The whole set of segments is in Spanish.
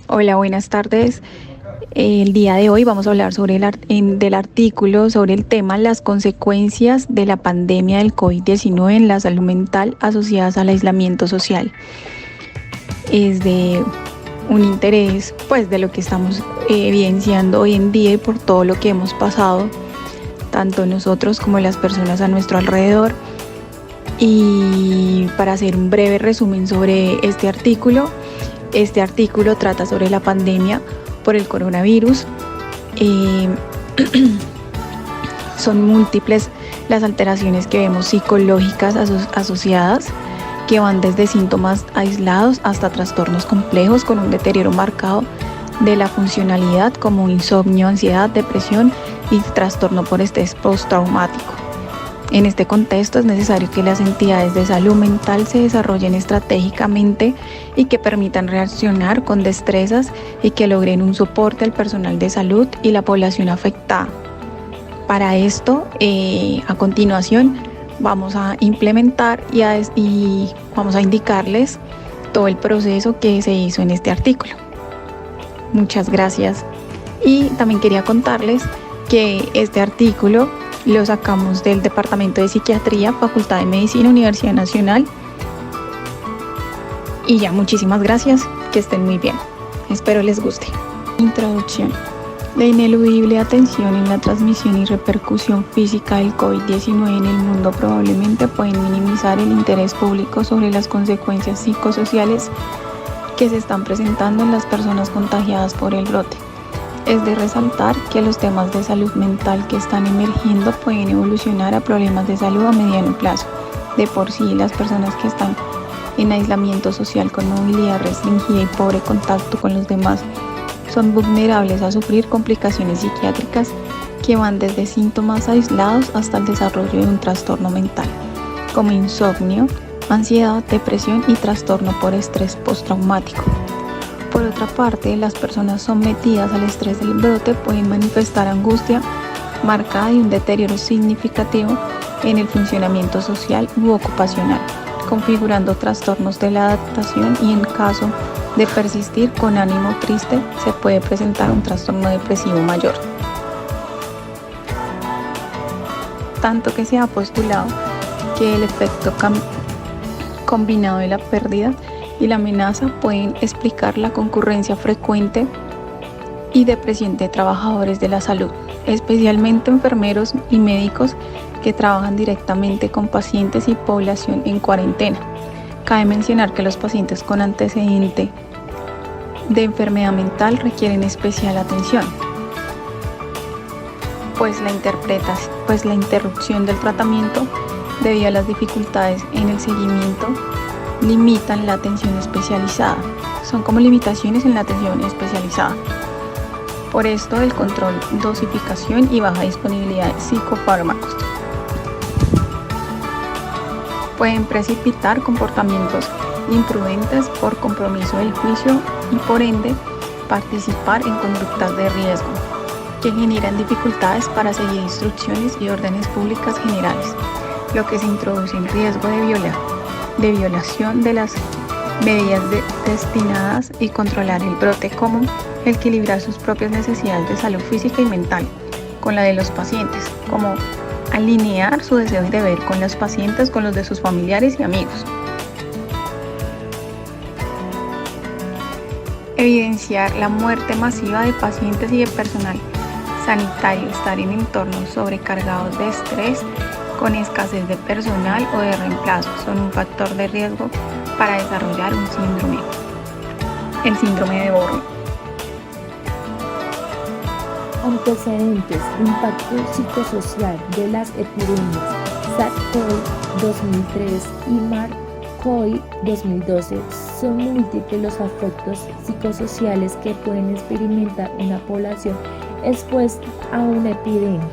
Hola, buenas tardes. El día de hoy vamos a hablar sobre del artículo sobre el tema las consecuencias de la pandemia del COVID-19 en la salud mental asociadas al aislamiento social. Es de un interés, pues, de lo que estamos evidenciando hoy en día y por todo lo que hemos pasado, tanto nosotros como las personas a nuestro alrededor. Y para hacer un breve resumen sobre este artículo trata sobre la pandemia por el coronavirus. Eh, Son múltiples las alteraciones que vemos psicológicas asociadas, que van desde síntomas aislados hasta trastornos complejos con un deterioro marcado de la funcionalidad como insomnio, ansiedad, depresión y trastorno por estrés postraumático. En este contexto es necesario que las entidades de salud mental se desarrollen estratégicamente y que permitan reaccionar con destrezas y que logren un soporte al personal de salud y la población afectada. Para esto, a continuación, vamos a implementar y vamos a indicarles todo el proceso que se hizo en este artículo. Muchas gracias. Y también quería contarles que este artículo lo sacamos del Departamento de Psiquiatría, Facultad de Medicina, Universidad Nacional. Y ya, muchísimas gracias, que estén muy bien. Espero les guste. Introducción. La ineludible atención en la transmisión y repercusión física del COVID-19 en el mundo probablemente pueden minimizar el interés público sobre las consecuencias psicosociales que se están presentando en las personas contagiadas por el brote. Es de resaltar que los temas de salud mental que están emergiendo pueden evolucionar a problemas de salud a mediano plazo. De por sí, las personas que están en aislamiento social con movilidad restringida y pobre contacto con los demás son vulnerables a sufrir complicaciones psiquiátricas que van desde síntomas aislados hasta el desarrollo de un trastorno mental, como insomnio, ansiedad, depresión y trastorno por estrés postraumático. Por otra parte, las personas sometidas al estrés del brote pueden manifestar angustia marcada y un deterioro significativo en el funcionamiento social u ocupacional, configurando trastornos de la adaptación y en caso de persistir con ánimo triste, se puede presentar un trastorno depresivo mayor. Tanto que se ha postulado que el efecto combinado de la pérdida y la amenaza pueden explicar la concurrencia frecuente y depresión de trabajadores de la salud, especialmente enfermeros y médicos que trabajan directamente con pacientes y población en cuarentena. Cabe mencionar que los pacientes con antecedente de enfermedad mental requieren especial atención, pues la interrupción del tratamiento debido a las dificultades en el seguimiento limitan la atención especializada. Son como limitaciones en la atención especializada. Por esto, el control, dosificación y baja disponibilidad de psicofármacos pueden precipitar comportamientos imprudentes por compromiso del juicio y por ende participar en conductas de riesgo que generan dificultades para seguir instrucciones y órdenes públicas generales, lo que se introduce en riesgo de violación de las medidas destinadas y controlar el brote, como equilibrar sus propias necesidades de salud física y mental con la de los pacientes, como alinear su deseo y deber con los pacientes con los de sus familiares y amigos. Evidenciar la muerte masiva de pacientes y de personal sanitario, estar en entornos sobrecargados de estrés, con escasez de personal o de reemplazo, son un factor de riesgo para desarrollar un síndrome, el síndrome de Born. Antecedentes: impacto psicosocial de las epidemias SARS-CoV 2003 y MARS-CoV 2012. Son múltiples los efectos psicosociales que pueden experimentar una población expuesta a una epidemia.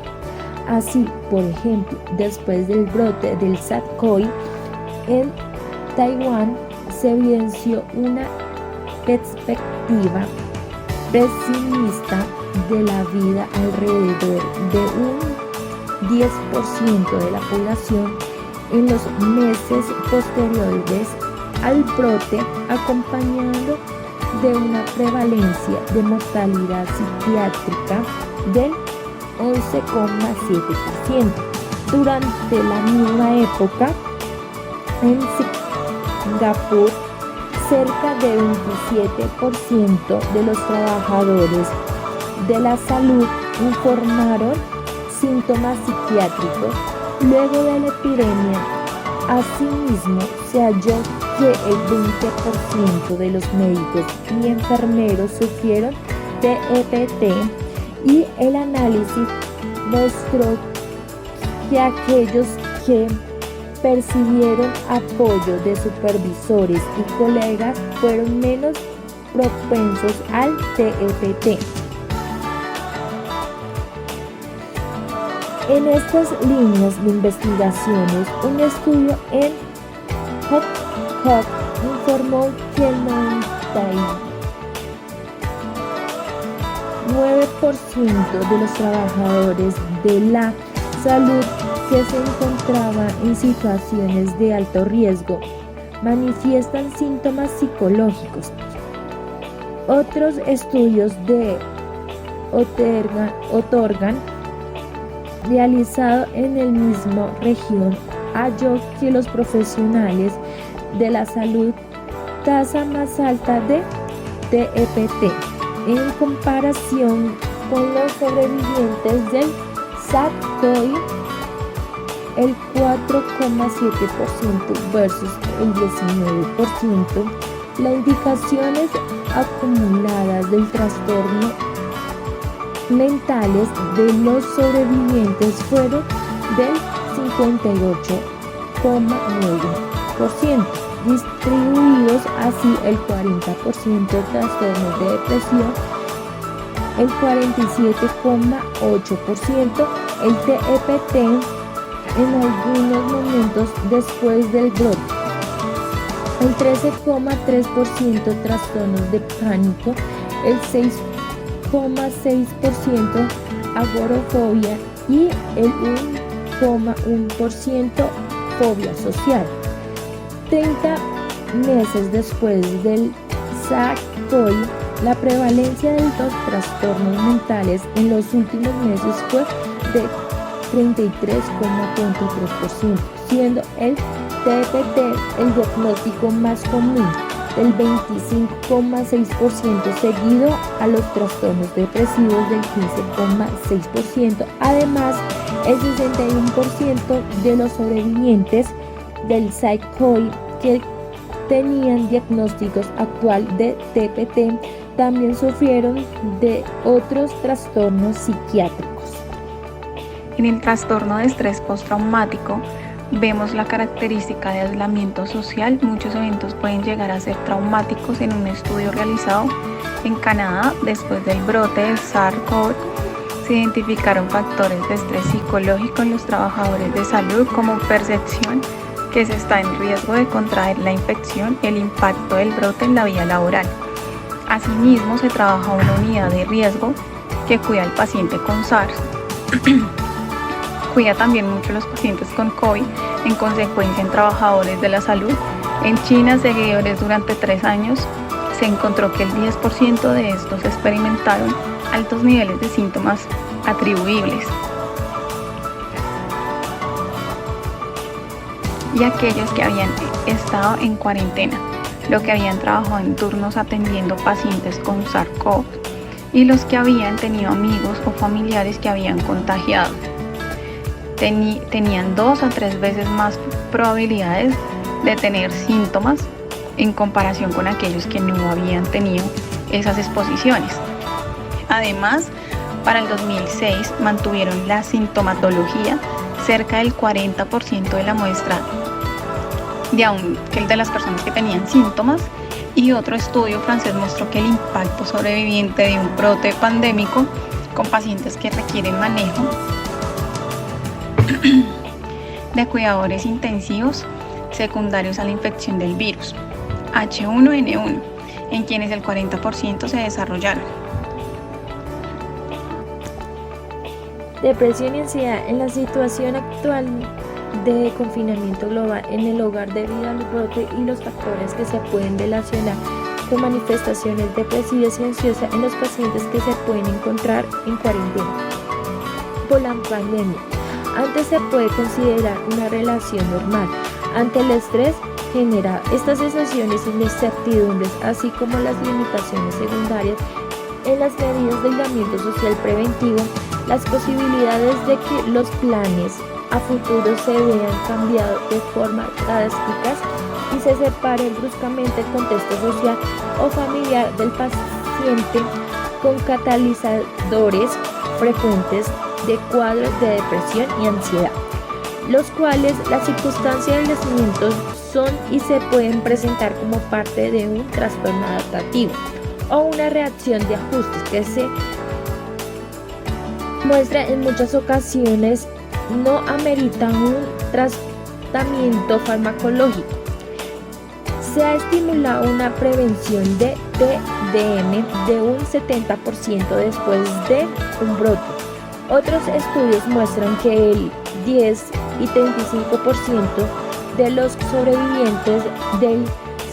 Así, por ejemplo, después del brote del SARS-CoV en Taiwán, se evidenció una perspectiva pesimista de la vida. Alrededor de un 10% de la población en los meses posteriores al brote, acompañando de una prevalencia de mortalidad psiquiátrica del 11,7%. Durante la misma época, en Singapur, cerca de 27% de los trabajadores de la salud informaron síntomas psiquiátricos luego de la epidemia. Asimismo, se halló que el 20% de los médicos y enfermeros sufrieron TEPT y el análisis mostró que aquellos que percibieron apoyo de supervisores y colegas fueron menos propensos al TEPT. En estas líneas de investigaciones, un estudio en Hancock informó que el 99% de los trabajadores de la salud que se encontraban en situaciones de alto riesgo manifiestan síntomas psicológicos. Otros estudios de Otorgan realizado en el mismo región halló que los profesionales de la salud tasa más alta de TEPT en comparación con los sobrevivientes del SARS-CoV, el 4,7% versus el 19%. Las indicaciones acumuladas del trastorno mentales de los sobrevivientes fueron del 58,9%, distribuidos así el 40% trastornos de depresión, el 47,8% el TEPT en algunos momentos después del brote, el 13,3% trastornos de pánico, el 6,6% agorafobia y el 1,1% fobia social. 30 meses después del SARS-CoV, la prevalencia de los trastornos mentales en los últimos meses fue de 33,3%, siendo el TEPT el diagnóstico más común, del 25,6%, seguido a los trastornos depresivos del 15,6%. Además, el 61% de los sobrevivientes del SARS-CoV que tenían diagnósticos actual de TEPT también sufrieron de otros trastornos psiquiátricos. En el trastorno de estrés postraumático vemos la característica de aislamiento social. Muchos eventos pueden llegar a ser traumáticos. En un estudio realizado en Canadá después del brote del SARS-CoV, se identificaron factores de estrés psicológico en los trabajadores de salud, como percepción que se está en riesgo de contraer la infección, el impacto del brote en la vida laboral. Asimismo, se trabaja una unidad de riesgo que cuida al paciente con SARS. Cuida también mucho a los pacientes con COVID, en consecuencia en trabajadores de la salud. En China, seguidores durante 3 años, se encontró que el 10% de estos experimentaron altos niveles de síntomas atribuibles. Y aquellos que habían estado en cuarentena, los que habían trabajado en turnos atendiendo pacientes con SARS-CoV y los que habían tenido amigos o familiares que habían contagiado. Tenían 2 a 3 veces más probabilidades de tener síntomas en comparación con aquellos que no habían tenido esas exposiciones. Además, para el 2006 mantuvieron la sintomatología cerca del 40% de la muestra de las personas que tenían síntomas, y otro estudio francés mostró que el impacto sobreviviente de un brote pandémico con pacientes que requieren manejo de cuidadores intensivos secundarios a la infección del virus H1N1, en quienes el 40% se desarrollaron. Depresión y ansiedad. En la situación actual de confinamiento global en el hogar debido al brote y los factores que se pueden relacionar con manifestaciones depresivas y ansiosas en los pacientes que se pueden encontrar en cuarentena por la pandemia. Antes se puede considerar una relación normal. Ante el estrés genera estas sensaciones y incertidumbres, así como las limitaciones secundarias en las medidas de aislamiento social preventivo, las posibilidades de que los planes a futuro se vean cambiados de forma drástica y se separe bruscamente el contexto social o familiar del paciente con catalizadores frecuentes de cuadros de depresión y ansiedad, los cuales las circunstancias del nacimiento son y se pueden presentar como parte de un trastorno adaptativo o una reacción de ajustes que se muestra en muchas ocasiones no amerita un tratamiento farmacológico. Se ha estimulado una prevención de TDM de un 70% después de un brote. Otros estudios muestran que el 10 y 35% de los sobrevivientes del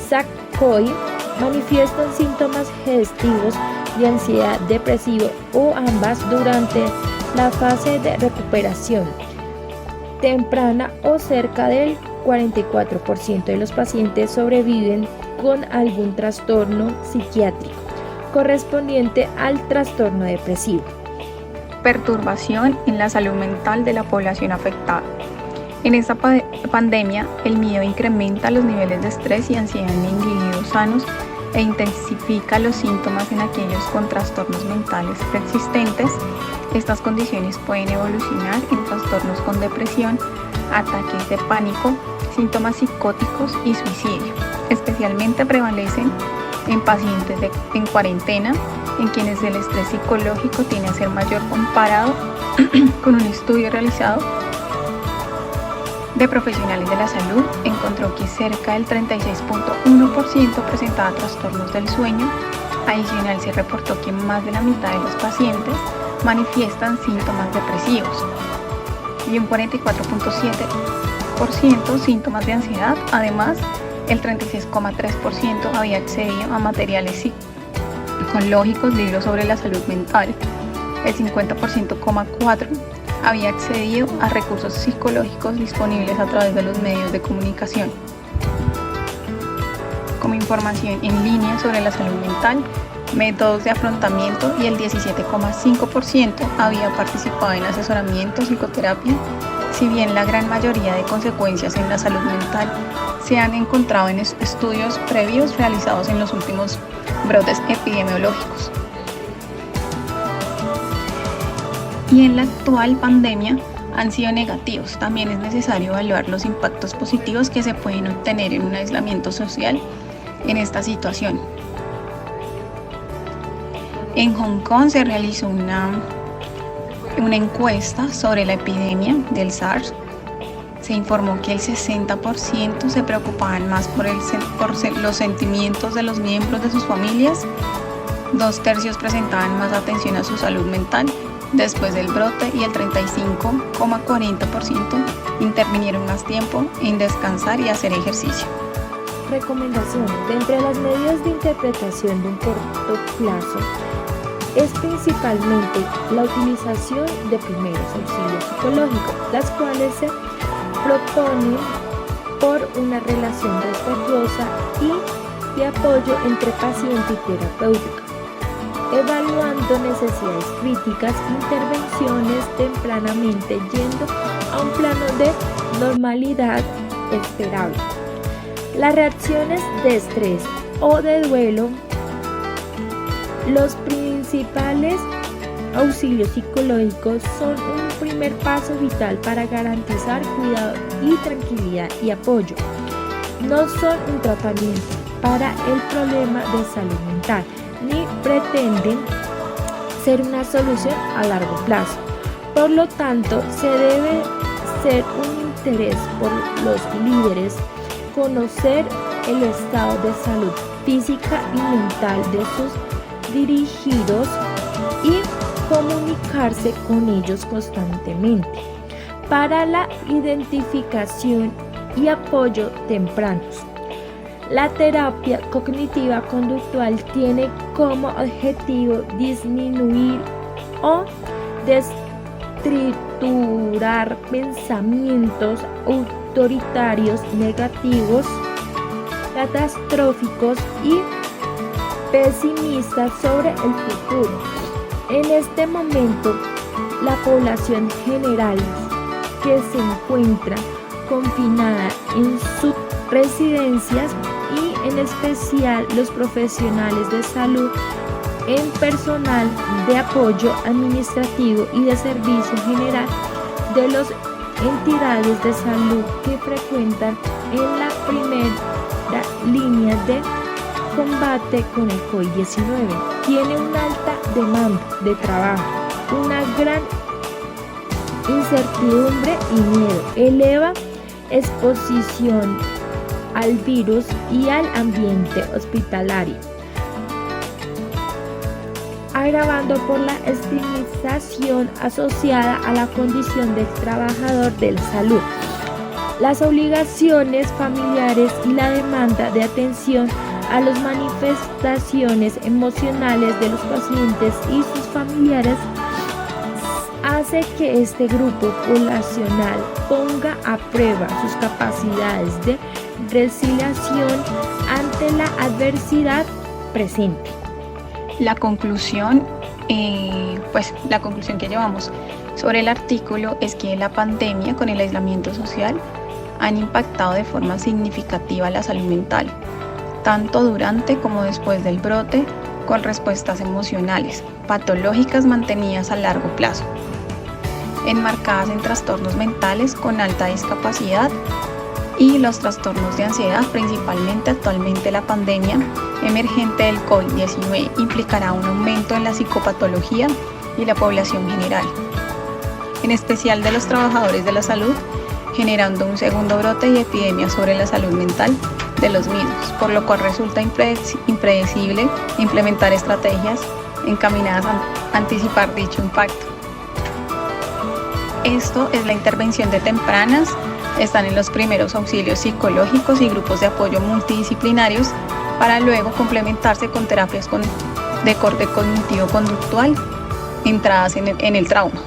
SARS-CoV manifiestan síntomas gestivos de ansiedad, depresivo o ambas durante la fase de recuperación temprana, o cerca del 44% de los pacientes sobreviven con algún trastorno psiquiátrico correspondiente al trastorno depresivo. Perturbación en la salud mental de la población afectada. En esta pandemia, el miedo incrementa los niveles de estrés y ansiedad en individuos sanos e intensifica los síntomas en aquellos con trastornos mentales preexistentes. Estas condiciones pueden evolucionar en trastornos con depresión, ataques de pánico, síntomas psicóticos y suicidio. Especialmente prevalecen en pacientes en cuarentena, en quienes el estrés psicológico tiene a ser mayor comparado con un estudio realizado de profesionales de la salud. Encontró que cerca del 36.1% presentaba trastornos del sueño. Adicional, se reportó que más de la mitad de los pacientes manifiestan síntomas depresivos y un 44.7% síntomas de ansiedad. Además, el 36.3% había accedido a materiales psicológicos, libros sobre la salud mental. El 50.4% había accedido a recursos psicológicos disponibles a través de los medios de comunicación, como información en línea sobre la salud mental, métodos de afrontamiento, y el 17.5% había participado en asesoramiento, psicoterapia. Si bien la gran mayoría de consecuencias en la salud mental se han encontrado en estudios previos realizados en los últimos brotes epidemiológicos, y en la actual pandemia han sido negativos. También es necesario evaluar los impactos positivos que se pueden obtener en un aislamiento social en esta situación. En Hong Kong se realizó una encuesta sobre la epidemia del SARS. Se informó que el 60% se preocupaban más por los sentimientos de los miembros de sus familias. 2/3 presentaban más atención a su salud mental después del brote, y el 35.40% intervinieron más tiempo en descansar y hacer ejercicio. Recomendaciones. De entre las medidas de interpretación de un corto plazo es principalmente la utilización de primeros auxilios psicológicos, las cuales se proponen por una relación respetuosa y de apoyo entre paciente y terapéutica, evaluando necesidades críticas, intervenciones tempranamente, yendo a un plano de normalidad esperable. Las reacciones de estrés o de duelo. Los principales auxilios psicológicos son un primer paso vital para garantizar cuidado y tranquilidad y apoyo. No son un tratamiento para el problema de salud mental, ni pretenden ser una solución a largo plazo. Por lo tanto, se debe ser un interés por los líderes conocer el estado de salud física y mental de sus dirigidos y comunicarse con ellos constantemente para la identificación y apoyo tempranos. La terapia cognitiva conductual tiene como objetivo disminuir o destriturar pensamientos autoritarios, negativos, catastróficos y pesimistas sobre el futuro. En este momento, la población general que se encuentra confinada en sus residencias y en especial los profesionales de salud en personal de apoyo administrativo y de servicio general de las entidades de salud que frecuentan en la primera línea de combate con el COVID-19. Tiene una alta demanda de trabajo, una gran incertidumbre y miedo, eleva exposición al virus y al ambiente hospitalario, agravando por la estigmatización asociada a la condición del trabajador de la salud, las obligaciones familiares y la demanda de atención a las manifestaciones emocionales de los pacientes y sus familiares hace que este grupo poblacional ponga a prueba sus capacidades de resiliencia ante la adversidad presente. La conclusión que llevamos sobre el artículo es que la pandemia con el aislamiento social han impactado de forma significativa la salud mental, tanto durante como después del brote, con respuestas emocionales, patológicas mantenidas a largo plazo, enmarcadas en trastornos mentales con alta discapacidad y los trastornos de ansiedad. Principalmente actualmente la pandemia emergente del COVID-19 implicará un aumento en la psicopatología y la población general, en especial de los trabajadores de la salud, generando un segundo brote y epidemia sobre la salud mental de los mismos, por lo cual resulta impredecible implementar estrategias encaminadas a anticipar dicho impacto. Esto es la intervención de tempranas, están en los primeros auxilios psicológicos y grupos de apoyo multidisciplinarios para luego complementarse con terapias de corte cognitivo-conductual entradas en el trauma.